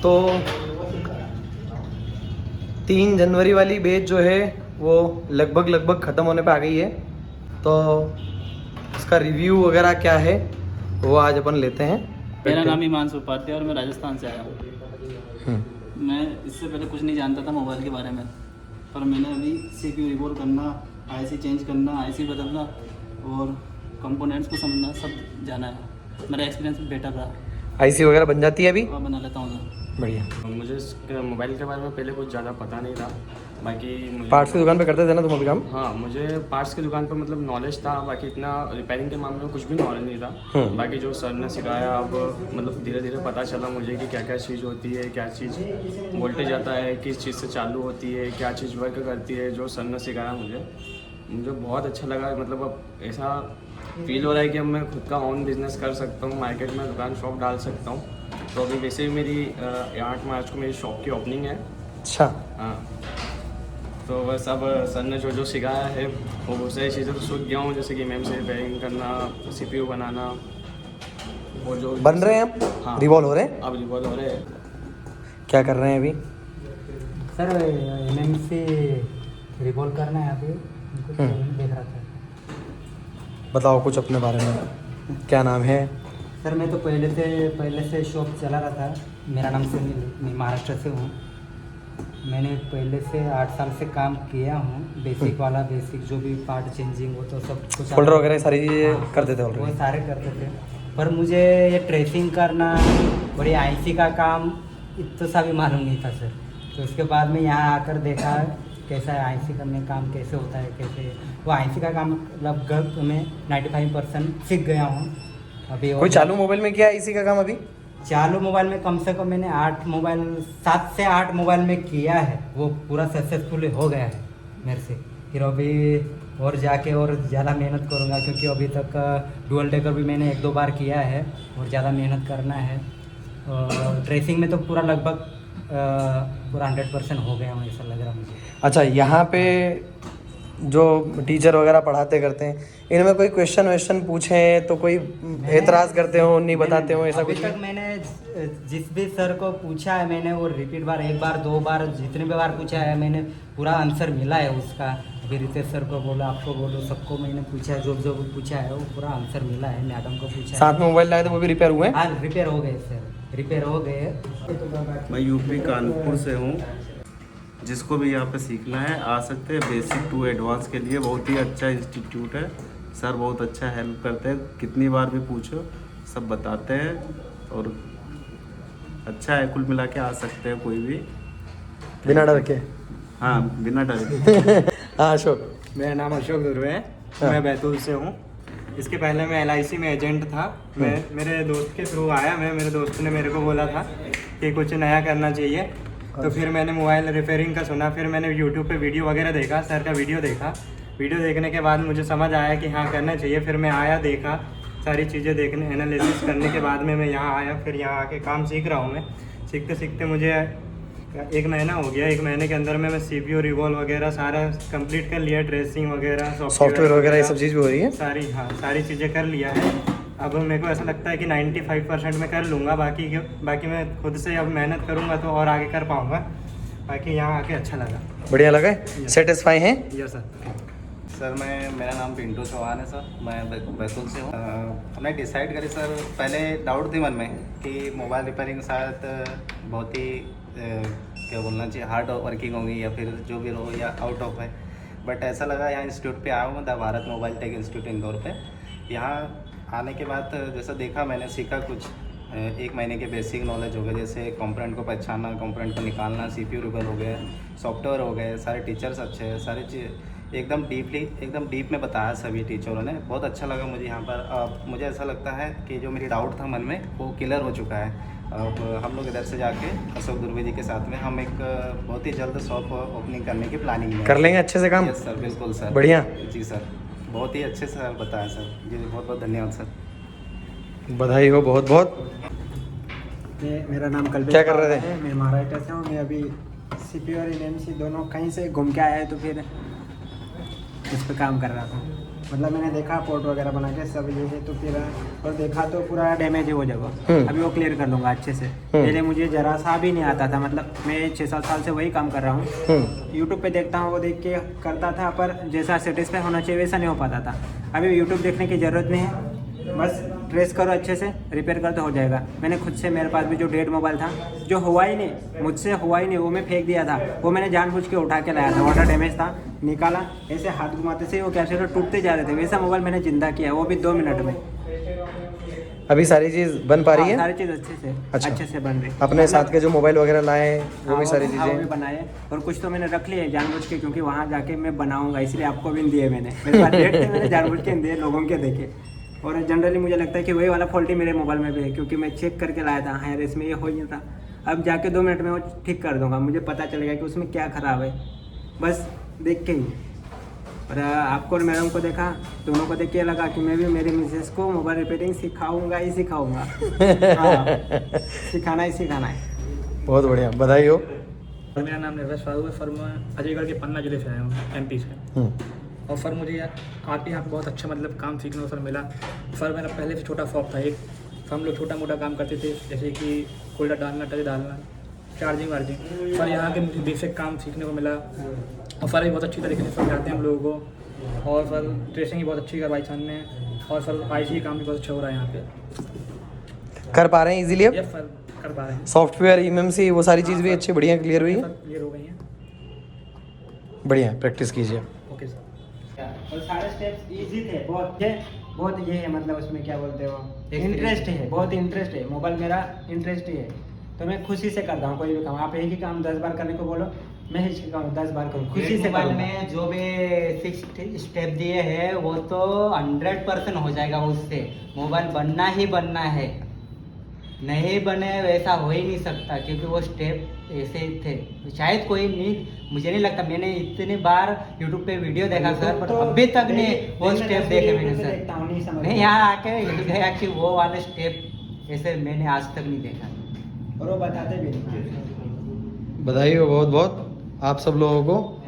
तो 3 जनवरी वाली बैच जो है वो लगभग ख़त्म होने पे आ गई है। तो उसका रिव्यू वगैरह क्या है वो आज अपन लेते हैं। मेरा नाम हिमांशु उपाध्याय और मैं राजस्थान से आया हूँ। मैं इससे पहले कुछ नहीं जानता था मोबाइल के बारे में, पर मैंने अभी CPU रिवॉल्व करना, IC चेंज करना, IC बदलना और कंपोनेंट्स को समझना सब जाना है। मेरा एक्सपीरियंस बेटर रहा। IC वगैरह बन जाती है अभी? और बना लेता हूँ मैं। बढ़िया। मुझे मोबाइल के बारे में पहले कुछ ज़्यादा पता नहीं था। बाकी पार्ट्स की दुकान पे करते थे ना तुम अभी काम? हाँ, मुझे पार्ट्स की दुकान पर मतलब नॉलेज था, बाकी इतना रिपेयरिंग के मामले में कुछ भी नॉलेज नहीं था। बाकी जो सर ने सिखाया अब मतलब धीरे धीरे पता चला मुझे कि क्या क्या चीज़ होती है, क्या चीज़ वोल्टेज आता है, किस चीज़ से चालू होती है, क्या चीज़ वर्क करती है। जो सर ने सिखाया मुझे बहुत अच्छा लगा। मतलब अब ऐसा फील हो रहा है कि अब मैं खुद का ओन बिजनेस कर सकता हूँ, मार्केट में दुकान शॉप डाल सकता हूँ। तो अभी वैसे भी मेरी 8 मार्च को मेरी शॉप की ओपनिंग है। अच्छा। हाँ, तो बस अब सर ने जो जो सिखाया है वो बहुत सारी चीज़ें तो सीख गया हूँ, जैसे कि मेम से रिपेयरिंग करना, CPU बनाना और जो बन रहे हैं अब? हाँ, रिवॉल्व हो रहे हैं? अब रिवॉल्व हो रहे हैं। क्या कर रहे हैं अभी? सर MM से रिवॉल्व करना है अभी, उनको ट्रेनिंग देख रहा था। बताओ कुछ अपने बारे में, क्या नाम है? सर मैं तो पहले से शॉप चला रहा था। मेरा नाम सुनील, मैं महाराष्ट्र से हूँ। मैंने पहले से 8 साल से काम किया हूँ। बेसिक जो भी पार्ट चेंजिंग वो तो सब कुछ फोल्डर वगैरह सारी चीज़ें करते थे वो ऑलरेडी? सारे करते थे, पर मुझे ये ट्रेसिंग करना और ये IC का काम इतना सा भी मालूम नहीं था सर। तो उसके बाद में यहाँ आकर देखा कैसा है IC करने का काम, कैसे होता है, कैसे वो IC का काम लगभग मैं 95% सीख गया हूँ अभी। कोई चालू मोबाइल में किया IC का काम अभी? चालू मोबाइल में कम से कम मैंने 7 से 8 मोबाइल में किया है, वो पूरा सक्सेसफुल हो गया है मेरे से। फिर अभी और जाके और ज़्यादा मेहनत करूँगा, क्योंकि अभी तक डुअल डेकर भी मैंने 1-2 बार किया है और ज़्यादा मेहनत करना है। और ट्रेसिंग में तो पूरा लगभग पूरा 100% हो गया हूँ, ऐसा लग रहा मुझे। अच्छा, यहाँ पे जो टीचर वगैरह पढ़ाते करते हैं, इनमें कोई क्वेश्चन पूछें तो कोई एतराज़ करते हो, नहीं बताते हो, ऐसा अभी कुछ? तक मैंने जिस भी सर को पूछा है मैंने वो रिपीट बार 1 बार 2 बार जितने भी बार पूछा है मैंने पूरा आंसर मिला है उसका। अभी रितेश सर को बोला, आपको बोलो, सबको मैंने पूछा है, जो पूछा है वो पूरा आंसर मिला है। मैडम को पूछा है। साथ में मोबाइल लाए थे वो भी रिपेयर हुए? हाँ, रिपेयर हो गए सर, रिपेयर हो गए। मैं यूपी कानपुर से हूँ। जिसको भी यहाँ पे सीखना है आ सकते हैं। बेसिक टू एडवांस के लिए बहुत ही अच्छा इंस्टीट्यूट है। सर बहुत अच्छा हेल्प करते हैं, कितनी बार भी पूछो सब बताते हैं और अच्छा है। कुल मिला के आ सकते हैं कोई भी, बिना डर के। हाँ, बिना डर के। हाँ अशोक। मेरा नाम अशोक दुर्वे है। मैं बैतूल से हूँ। इसके पहले मैं LIC में एजेंट था। मैं मेरे दोस्त के थ्रू आया। मेरे दोस्त ने मेरे को बोला था कि कुछ नया करना चाहिए, तो फिर मैंने मोबाइल रिपेयरिंग का सुना। फिर मैंने यूट्यूब पे वीडियो वगैरह देखा, सर का वीडियो देखा। वीडियो देखने के बाद मुझे समझ आया कि हाँ करना चाहिए। फिर मैं आया, देखा, सारी चीज़ें देखने, एनालिसिस करने के बाद में मैं यहाँ आया। फिर यहाँ आके काम सीख रहा हूँ मैं। सीखते सीखते मुझे 1 महीना हो गया। 1 महीने के अंदर में मैं CPU रिवॉल्व वगैरह सारा कंप्लीट कर लिया। ट्रेसिंग वगैरह, सॉफ्टवेयर वगैरह ये सब चीज़ भी हो रही है सारी चीज़ें कर लिया है। अब मेरे को ऐसा लगता है कि 95% में कर लूँगा। बाकी मैं खुद से अब मेहनत करूँगा तो और आगे कर पाऊँगा। बाकी यहाँ आके अच्छा लगा, बढ़िया लगा, सेटिस्फाई हैं? Yes sir. सर मेरा नाम पिंटू चौहान है सर। मैं बैतूल से हूँ। हमने डिसाइड करी सर, पहले डाउट थी मन में कि मोबाइल रिपेयरिंग शायद बहुत ही क्या बोलना चाहिए, हार्ड वर्किंग होगी या फिर जो भी हो या आउट ऑफ है। बट ऐसा लगा यहाँ इंस्टीट्यूट पे आया हूँ, the Bharat mobile tech institute Indore पे। यहाँ आने के बाद जैसा देखा, मैंने सीखा कुछ 1 महीने के बेसिक नॉलेज हो गए, जैसे कंपोनेंट को पहचानना, कंपोनेंट को निकालना, CPU रिपेयर हो गए, सॉफ्टवेयर हो गए। सारे टीचर्स अच्छे हैं, सारी चीज़ एकदम डीप में बताया सभी टीचरों ने। बहुत अच्छा लगा मुझे यहाँ पर। मुझे ऐसा लगता है कि जो मेरी डाउट था मन में वो क्लियर हो चुका है। अब हम लोग इधर से जाके अशोक दुर्वे जी के साथ में हम एक बहुत ही जल्द शॉप ओपनिंग करने की प्लानिंग में कर लेंगे अच्छे से काम? यस सर, बिल्कुल सर। बढ़िया जी सर, बहुत ही अच्छे से बताया सर जी, बहुत बहुत धन्यवाद सर। बधाई हो बहुत बहुत। मेरा नाम कल्पेश क्या कर रहे थे? है। मैं महाराष्ट्र से हूँ। मैं अभी CPU और NMC दोनों कहीं से घूम के आया है, तो फिर इस पर काम कर रहा था। मतलब मैंने देखा पोर्ट वगैरह बना के सब ये है, तो फिर और देखा तो पूरा डैमेज है वो जगह। अभी वो क्लियर कर लूँगा अच्छे से। पहले मुझे जरा सा भी नहीं आता था, मतलब मैं 6-7 साल से वही काम कर रहा हूँ। यूट्यूब पे देखता हूँ, वो देख के करता था, पर जैसा सेटिस्फाई होना चाहिए वैसा नहीं हो पाता था। अभी यूट्यूब देखने की ज़रूरत नहीं है, बस ट्रेस करो अच्छे से, रिपेयर कर तो हो जाएगा। मैंने खुद से, मेरे पास भी जो डेड मोबाइल था, जो हुआ ही नहीं, मुझसे हुआ ही नहीं, वो मैं फेंक दिया था, वो मैंने जानबूझ के उठा के लाया था। वाटर डैमेज था, निकाला, ऐसे हाथ घुमाते से वो कैसे टूटते जा रहे थे, वैसा मोबाइल मैंने जिंदा किया, वो भी 2 मिनट में। अभी सारी चीज़ बन पा रही है? सारी चीज़ अच्छे से बन रही। अपने साथ के जो मोबाइल वगैरह लाए वो भी सारी वो भी चीज़ें बनाए, और कुछ तो मैंने रख लिए जानबूझ के, क्योंकि वहाँ जाके मैं बनाऊंगा, इसलिए आपको भी दिए मैंने। मेरे पास डेट थे, मैंने जानबूझ के दिए, लोगों के देखे। और जनरली मुझे लगता है कि वही वाला फॉल्ट ही मेरे मोबाइल में भी है, क्योंकि मैं चेक करके लाया था। हाँ यार, इसमें ये हो ही नहीं था। अब जाके 2 मिनट में वो ठीक कर दूंगा, मुझे पता चलेगा कि उसमें क्या ख़राब है, बस देख के ही। और आपको और मैडम को देखा, दोनों को देख के लगा कि मैं भी मेरी मिसेस को मोबाइल रिपेयरिंग सिखाऊंगा ही सिखाऊंगा। हाँ, सिखाना ही सिखाना है। बहुत बढ़िया, बधाई हो। मेरा नाम निर्वेश फारू है। सर मैं अजयगढ़ के पन्ना जिले से आया हूँ, MP से। और सर मुझे आपके यहाँ पे बहुत अच्छा मतलब काम सीखने को सर मिला। सर मेरा पहले से छोटा शॉप था एक, तो हम लोग छोटा मोटा काम करते थे, जैसे कि होल्डर डालना, टच डालना, चार्जिंग वार्जिंग। सर यहाँ के मुझे बेसिक काम सीखने को मिला, और सर भी बहुत अच्छी तरीके से समझाते हैं हम लोगों को। और सर ट्रेसिंग भी बहुत अच्छी करवाई सर ने, और सर IC काम भी बहुत अच्छा हो रहा है यहाँ पे। कर पा रहे हैं इजीली अब? यस सर, कर पा रहे हैं। सॉफ्टवेयर, MMC, वो सारी चीज़ भी अच्छी बढ़िया क्लियर हुई है? सर क्लियर हो गई हैं। बढ़िया, प्रैक्टिस कीजिए। Okay sir. और सारे स्टेप्स इजी थे, बहुत ये है, मतलब उसमें क्या बोलते हो, इंटरेस्ट है, बहुत इंटरेस्ट है। मोबाइल मेरा इंटरेस्ट ही है, तो मैं खुशी से करता हूँ कोई भी काम। आप एक ही काम 10 बार करने को बोलो, मैं ही काम 10 बार करूँ, खुशी से मोबाइल करूँगा। में जो भी 6 स्टेप दिए हैं वो तो 100% हो जाएगा। उससे मोबाइल बनना ही बनना है, नहीं बने वैसा हो ही नहीं सकता, क्योंकि वो स्टेप ऐसे ही थे। शायद कोई नहीं, मुझे नहीं लगता, मैंने इतनी बार यूट्यूब पे वीडियो देखा सर, पर अभी तक नहीं वो स्टेप देखे मैंने सर। मैं यहाँ आके हिल गया कि वो वाले स्टेप ऐसे मैंने आज तक नहीं देखा, और वो बताते भी नहीं। बधाई हो बहुत बहुत आप सब लोगों को।